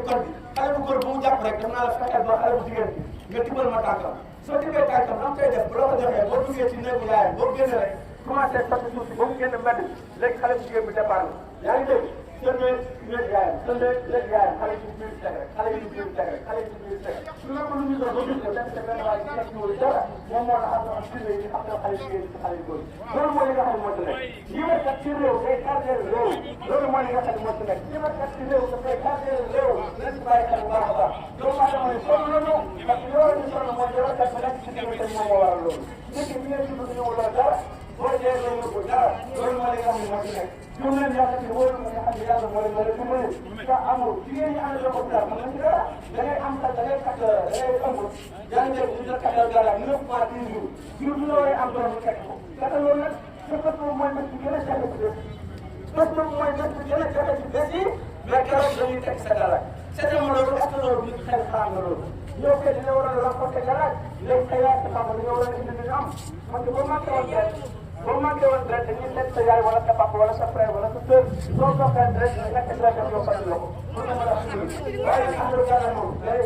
code bi xale bu góor bu mu jàpp rek dam naa la fexeel ba xale bu jigéen bi nga tibbal ma tànkam soo tibbee tànkam am koy def bu la ko joxee boo duggee ci néegu yaayam boo génne rek commencé sotti suuf si ba mu génn mbedd léegi xale bu jigéen bi départ la yaa ngi dégg sëndee néegu yaayam sëndee néegu yaayam xale yi ci biir teg rek xale yi ci biir teg rek xale yi ci biir teg rek su nekk lu ñu doon ba gis ko dem te benn waay ci nekk ñu dara moom moo tax am firnde yi xam ne xale jigéen ci xale yu góor loolu mooy li nga xam ne moo ci nekk yi ma kat ci réew day tardé réew loolu mooy li nga xam ne moo ci nekk yi ma kat ci réew dafay tardé réew nañ ci bàyyi xel bu baax a baax doomu aadama yi sonn nañu parce que loolu ñu sonn mooy yow kat ba nekk ci diggante moom moo waral loolu dëkk bi ngeen dund ñëw la dara boo dee loolu ko dara loolu mooy li nga xam ne moo ci nekk ñu leen yàlla ci wóor nga xam ne yàlla moo leen mën a dimbali te amul jigéen ñi ànd ko dara mën nañ ci dara da ngay am da ngay kat da ngay ëmb yaa ngi dégg ñu la katal dara 9 mois 10 jours jur bu la waree am doom ñu fekk ko katal loolu nag fekkat boobu mooy bés bi gën a jafe ci bés bés boobu mooy bés bi gën a jafe ci bés yi mais keroog dañuy teg sa dara seetal ma loolu est-ce que loolu nit xel xaar nga loolu yow kay dina war a rapporter dara léegi sa yaay sa papa dañoo war a indi li am parce que boo manqué woon deret boo manqué woon deret dañuy seet sa yaay wala sa papa wala sa frère wala sa sœur soo soxee deret nga nekk deret yow faj la ko pour nga mën a waaye